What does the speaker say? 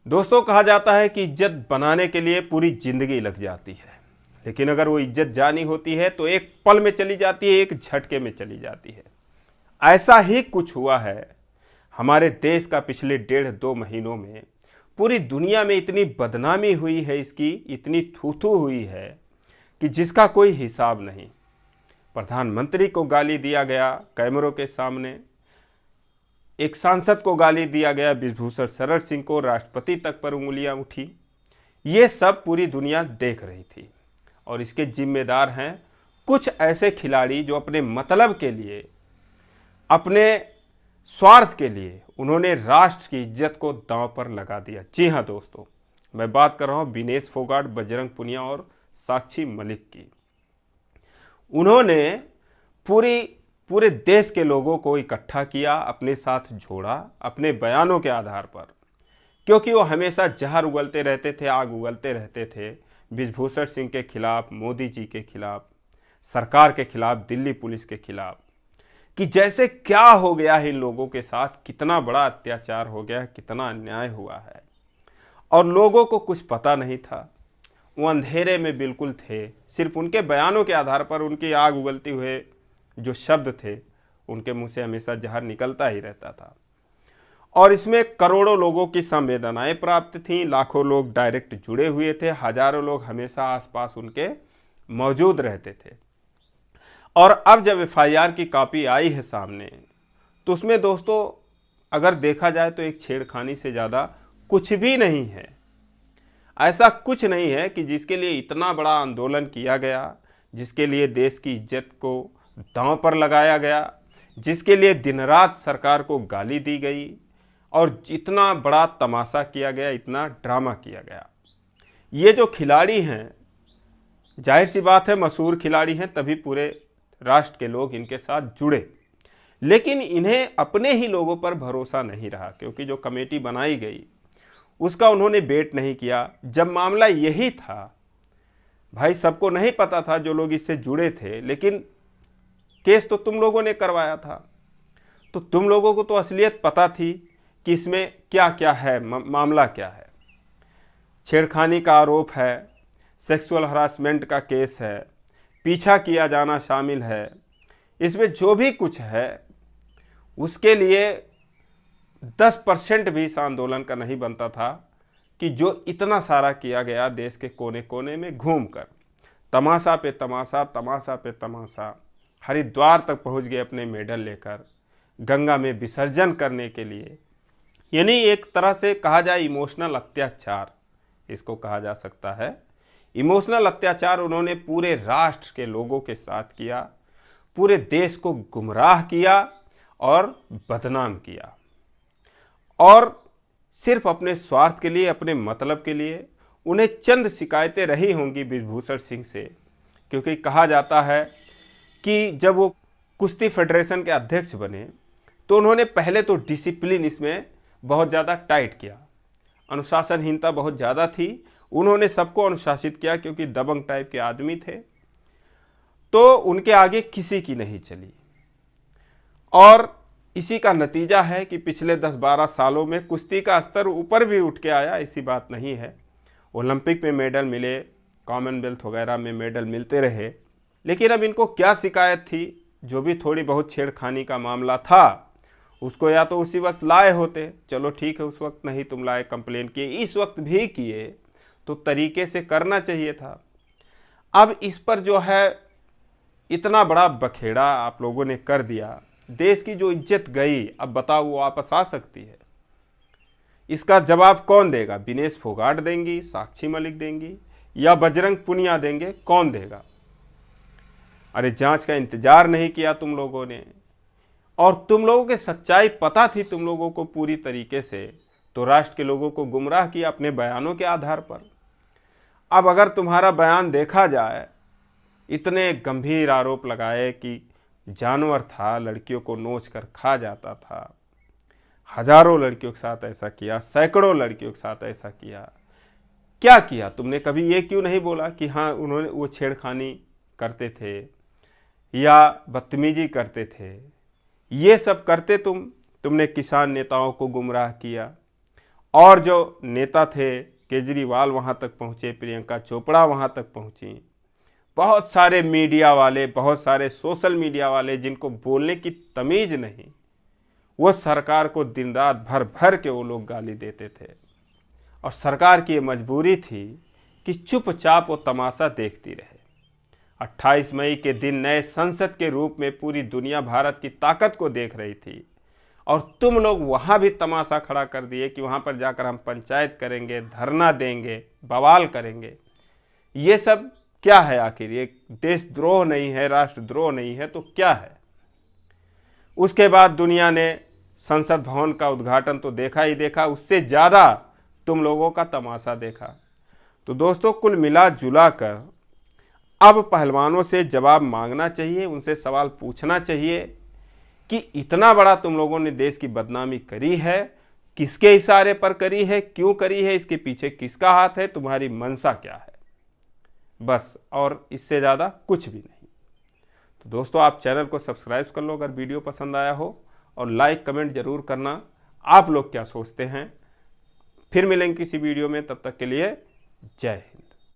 दोस्तों, कहा जाता है कि इज्जत बनाने के लिए पूरी जिंदगी लग जाती है, लेकिन अगर वो इज्जत जानी होती है तो एक पल में चली जाती है, एक झटके में चली जाती है। ऐसा ही कुछ हुआ है हमारे देश का पिछले 1.5-2 महीनों में। पूरी दुनिया में इतनी बदनामी हुई है, इसकी इतनी थू-थू हुई है कि जिसका कोई हिसाब नहीं। प्रधानमंत्री को गाली दिया गया कैमरों के सामने, एक सांसद को गाली दिया गया, बृजभूषण शरण सिंह को, राष्ट्रपति तक पर उंगलियां उठी। ये सब पूरी दुनिया देख रही थी और इसके जिम्मेदार हैं कुछ ऐसे खिलाड़ी जो अपने मतलब के लिए, अपने स्वार्थ के लिए उन्होंने राष्ट्र की इज्जत को दांव पर लगा दिया। जी हाँ दोस्तों, मैं बात कर रहा हूं विनेश फोगाट, बजरंग पुनिया और साक्षी मलिक की। उन्होंने पूरे देश के लोगों को इकट्ठा किया, अपने साथ जोड़ा अपने बयानों के आधार पर, क्योंकि वो हमेशा जहर उगलते रहते थे, आग उगलते रहते थे बृजभूषण सिंह के खिलाफ, मोदी जी के खिलाफ, सरकार के खिलाफ, दिल्ली पुलिस के खिलाफ, कि जैसे क्या हो गया है इन लोगों के साथ, कितना बड़ा अत्याचार हो गया है, कितना अन्याय हुआ है। और लोगों को कुछ पता नहीं था, वो अंधेरे में बिल्कुल थे। सिर्फ उनके बयानों के आधार पर, उनकी आग उगलते हुए जो शब्द थे, उनके मुंह से हमेशा जहर निकलता ही रहता था। और इसमें करोड़ों लोगों की संवेदनाएं प्राप्त थीं, लाखों लोग डायरेक्ट जुड़े हुए थे, हजारों लोग हमेशा आसपास उनके मौजूद रहते थे। और अब जब एफआईआर की कॉपी आई है सामने, तो उसमें दोस्तों अगर देखा जाए तो एक छेड़खानी से ज़्यादा कुछ भी नहीं है। ऐसा कुछ नहीं है कि जिसके लिए इतना बड़ा आंदोलन किया गया, जिसके लिए देश की इज्जत को दांव पर लगाया गया, जिसके लिए दिन रात सरकार को गाली दी गई और इतना बड़ा तमाशा किया गया, इतना ड्रामा किया गया। ये जो खिलाड़ी हैं, जाहिर सी बात है मशहूर खिलाड़ी हैं, तभी पूरे राष्ट्र के लोग इनके साथ जुड़े। लेकिन इन्हें अपने ही लोगों पर भरोसा नहीं रहा, क्योंकि जो कमेटी बनाई गई उसका उन्होंने वेट नहीं किया। जब मामला यही था, भाई सबको नहीं पता था जो लोग इससे जुड़े थे, लेकिन केस तो तुम लोगों ने करवाया था, तो तुम लोगों को तो असलियत पता थी कि इसमें क्या क्या है, मामला क्या है। छेड़खानी का आरोप है, सेक्सुअल हरासमेंट का केस है, पीछा किया जाना शामिल है। इसमें जो भी कुछ है उसके लिए 10% भी इस आंदोलन का नहीं बनता था कि जो इतना सारा किया गया देश के कोने कोने में घूमकर, तमाशा पे तमाशा, तमाशा पे तमाशा, हरिद्वार तक पहुंच गए अपने मेडल लेकर, गंगा में विसर्जन करने के लिए। यानी एक तरह से कहा जाए इमोशनल अत्याचार इसको कहा जा सकता है। इमोशनल अत्याचार उन्होंने पूरे राष्ट्र के लोगों के साथ किया, पूरे देश को गुमराह किया और बदनाम किया। और सिर्फ अपने स्वार्थ के लिए, अपने मतलब के लिए उन्हें चंद शिकायतें रही होंगी बृजभूषण सिंह से, क्योंकि कहा जाता है कि जब वो कुश्ती फेडरेशन के अध्यक्ष बने तो उन्होंने पहले तो डिसिप्लिन इसमें बहुत ज़्यादा टाइट किया, अनुशासनहीनता बहुत ज़्यादा थी, उन्होंने सबको अनुशासित किया, क्योंकि दबंग टाइप के आदमी थे, तो उनके आगे किसी की नहीं चली। और इसी का नतीजा है कि पिछले 10-12 सालों में कुश्ती का स्तर ऊपर भी उठ के आया, ऐसी बात नहीं है। ओलंपिक में मेडल मिले, कॉमनवेल्थ वगैरह में मेडल मिलते रहे, लेकिन अब इनको क्या शिकायत थी? जो भी थोड़ी बहुत छेड़खानी का मामला था उसको या तो उसी वक्त लाए होते, चलो ठीक है, उस वक्त नहीं तुम लाए, कंप्लेन किए, इस वक्त भी किए तो तरीके से करना चाहिए था। अब इस पर जो है इतना बड़ा बखेड़ा आप लोगों ने कर दिया, देश की जो इज्जत गई, अब बताओ वो वापस आ सकती है? इसका जवाब कौन देगा? विनेश फोगाट देंगी, साक्षी मलिक देंगी, या बजरंग पुनिया देंगे? कौन देगा? अरे जांच का इंतजार नहीं किया तुम लोगों ने, और तुम लोगों के सच्चाई पता थी तुम लोगों को पूरी तरीके से, तो राष्ट्र के लोगों को गुमराह किया अपने बयानों के आधार पर। अब अगर तुम्हारा बयान देखा जाए, इतने गंभीर आरोप लगाए कि जानवर था, लड़कियों को नोच कर खा जाता था, हजारों लड़कियों के साथ ऐसा किया, सैकड़ों लड़कियों के साथ ऐसा किया, क्या किया तुमने? कभी ये क्यों नहीं बोला कि हाँ उन्होंने वो छेड़खानी करते थे या बदतमीजी करते थे? ये सब करते तुमने किसान नेताओं को गुमराह किया और जो नेता थे, केजरीवाल वहाँ तक पहुँचे, प्रियंका चोपड़ा वहाँ तक पहुँची, बहुत सारे मीडिया वाले, बहुत सारे सोशल मीडिया वाले जिनको बोलने की तमीज़ नहीं, वो सरकार को दिन रात भर भर के वो लोग गाली देते थे। और सरकार की ये मजबूरी थी कि चुपचाप वो तमाशा देखती रहे। 28 मई के दिन नए संसद के रूप में पूरी दुनिया भारत की ताकत को देख रही थी, और तुम लोग वहाँ भी तमाशा खड़ा कर दिए कि वहाँ पर जाकर हम पंचायत करेंगे, धरना देंगे, बवाल करेंगे। ये सब क्या है आखिर? ये देशद्रोह नहीं है, राष्ट्रद्रोह नहीं है तो क्या है? उसके बाद दुनिया ने संसद भवन का उद्घाटन तो देखा ही देखा, उससे ज़्यादा तुम लोगों का तमाशा देखा। तो दोस्तों, कुल मिला जुला कर अब पहलवानों से जवाब मांगना चाहिए, उनसे सवाल पूछना चाहिए कि इतना बड़ा तुम लोगों ने देश की बदनामी करी है, किसके इशारे पर करी है, क्यों करी है, इसके पीछे किसका हाथ है, तुम्हारी मंशा क्या है? बस, और इससे ज़्यादा कुछ भी नहीं। तो दोस्तों, आप चैनल को सब्सक्राइब कर लो अगर वीडियो पसंद आया हो, और लाइक कमेंट जरूर करना आप लोग क्या सोचते हैं। फिर मिलेंगे किसी वीडियो में, तब तक के लिए जय हिंद।